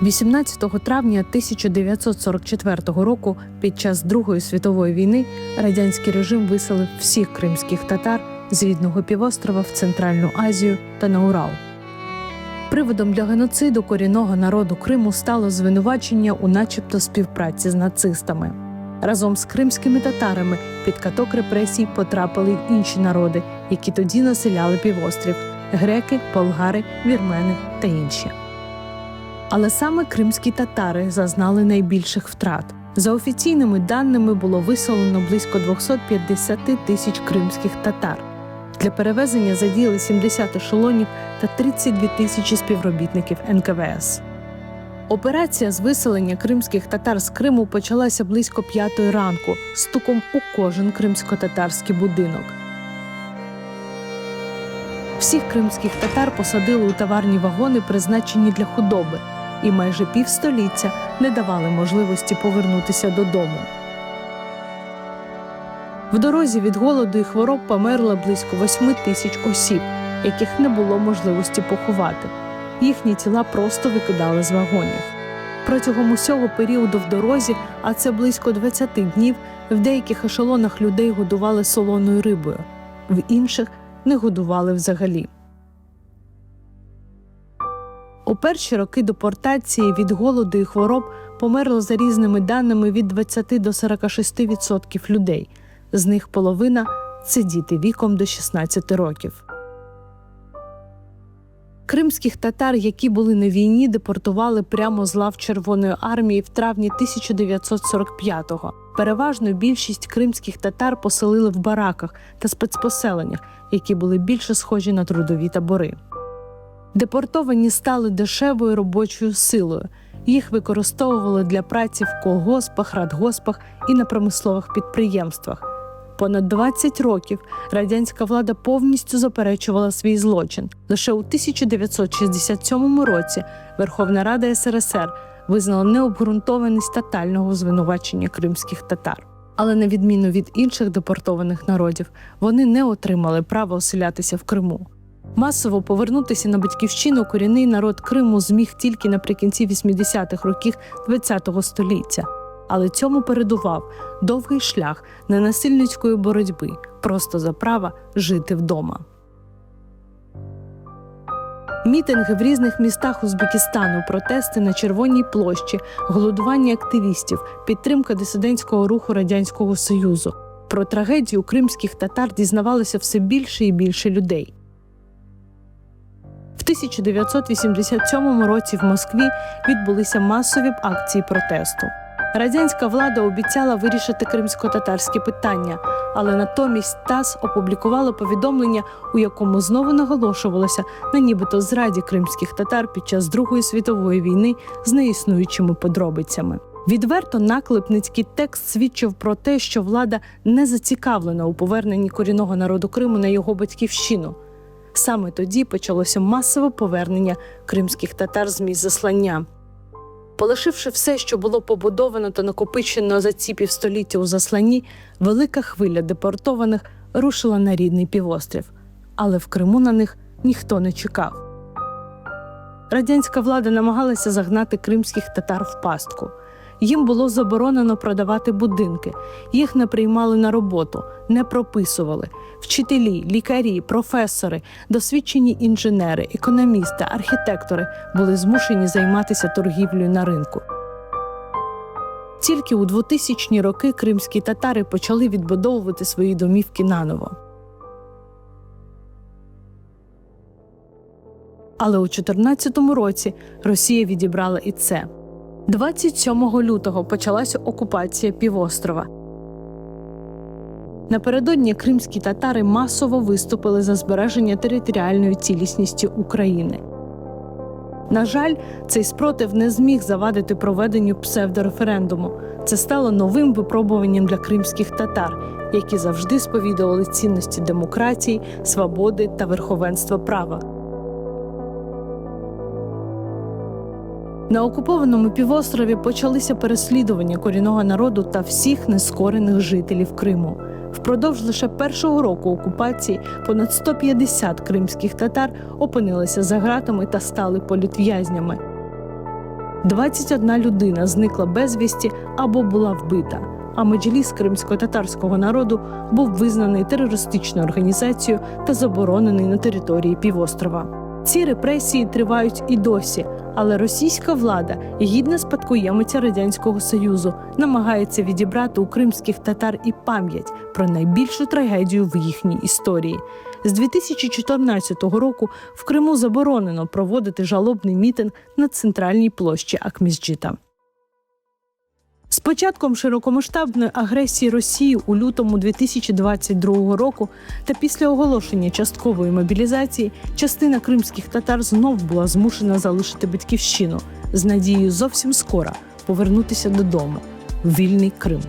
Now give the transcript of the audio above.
18 травня 1944 року під час Другої світової війни радянський режим виселив всіх кримських татар з рідного півострова в Центральну Азію та на Урал. Приводом для геноциду корінного народу Криму стало звинувачення у начебто співпраці з нацистами. Разом з кримськими татарами під каток репресій потрапили й інші народи, які тоді населяли півострів – греки, болгари, вірмени та інші. Але саме кримські татари зазнали найбільших втрат. За офіційними даними було виселено близько 250 тисяч кримських татар. Для перевезення задіяли 70 ешелонів та 32 тисячі співробітників НКВС. Операція з виселення кримських татар з Криму почалася близько 5-ї ранку, стуком у кожен кримсько-татарський будинок. Всіх кримських татар посадили у товарні вагони, призначені для худоби, і майже півстоліття не давали можливості повернутися додому. В дорозі від голоду і хвороб померло близько 8 тисяч осіб, яких не було можливості поховати. Їхні тіла просто викидали з вагонів. Протягом усього періоду в дорозі, а це близько 20 днів, в деяких ешелонах людей годували солоною рибою, в інших не годували взагалі. У перші роки депортації від голоду і хвороб померло за різними даними від 20 до 46% людей. З них половина – це діти віком до 16 років. Кримських татар, які були на війні, депортували прямо з лав Червоної армії в травні 1945-го. Переважну більшість кримських татар поселили в бараках та спецпоселеннях, які були більше схожі на трудові табори. Депортовані стали дешевою робочою силою. Їх використовували для праці в колгоспах, радгоспах і на промислових підприємствах. Понад 20 років радянська влада повністю заперечувала свій злочин. Лише у 1967 році Верховна Рада СРСР визнала необґрунтованість тотального звинувачення кримських татар. Але на відміну від інших депортованих народів, вони не отримали права оселятися в Криму. Масово повернутися на батьківщину корінний народ Криму зміг тільки наприкінці 80-х років ХХ століття. Але цьому передував довгий шлях ненасильницької боротьби, просто за право жити вдома. Мітинги в різних містах Узбекистану, протести на Червоній площі, голодування активістів, підтримка дисидентського руху Радянського Союзу. Про трагедію кримських татар дізнавалося все більше і більше людей. В 1987 році в Москві відбулися масові акції протесту. Радянська влада обіцяла вирішити кримсько-татарське питання, але натомість ТАСС опублікувала повідомлення, у якому знову наголошувалося на нібито зраді кримських татар під час Другої світової війни з неіснуючими подробицями. Відверто наклепницький текст свідчив про те, що влада не зацікавлена у поверненні корінного народу Криму на його батьківщину. Саме тоді почалося масове повернення кримських татар з місць заслання. Полишивши все, що було побудовано та накопичено за ці півстоліття у засланні, велика хвиля депортованих рушила на рідний півострів. Але в Криму на них ніхто не чекав. Радянська влада намагалася загнати кримських татар в пастку. Їм було заборонено продавати будинки, їх не приймали на роботу, не прописували. Вчителі, лікарі, професори, досвідчені інженери, економісти, архітектори були змушені займатися торгівлею на ринку. Тільки у 2000-ні роки кримські татари почали відбудовувати свої домівки наново. Але у 2014 році Росія відібрала і це. 27 лютого почалася окупація півострова. Напередодні кримські татари масово виступили за збереження територіальної цілісності України. На жаль, цей спротив не зміг завадити проведенню псевдореферендуму. Це стало новим випробуванням для кримських татар, які завжди сповідували цінності демократії, свободи та верховенства права. На окупованому півострові почалися переслідування корінного народу та всіх нескорених жителів Криму. Впродовж лише першого року окупації понад 150 кримських татар опинилися за ґратами та стали політв'язнями. 21 людина зникла безвісті або була вбита, а меджліс кримсько-татарського народу був визнаний терористичною організацією та заборонений на території півострова. Ці репресії тривають і досі, але російська влада, гідна спадкоємиця Радянського Союзу, намагається відібрати у кримських татар і пам'ять про найбільшу трагедію в їхній історії. З 2014 року в Криму заборонено проводити жалобний мітинг на центральній площі Акмісджита. З початком широкомасштабної агресії Росії у лютому 2022 року та після оголошення часткової мобілізації частина кримських татар знов була змушена залишити батьківщину з надією зовсім скоро повернутися додому – в вільний Крим.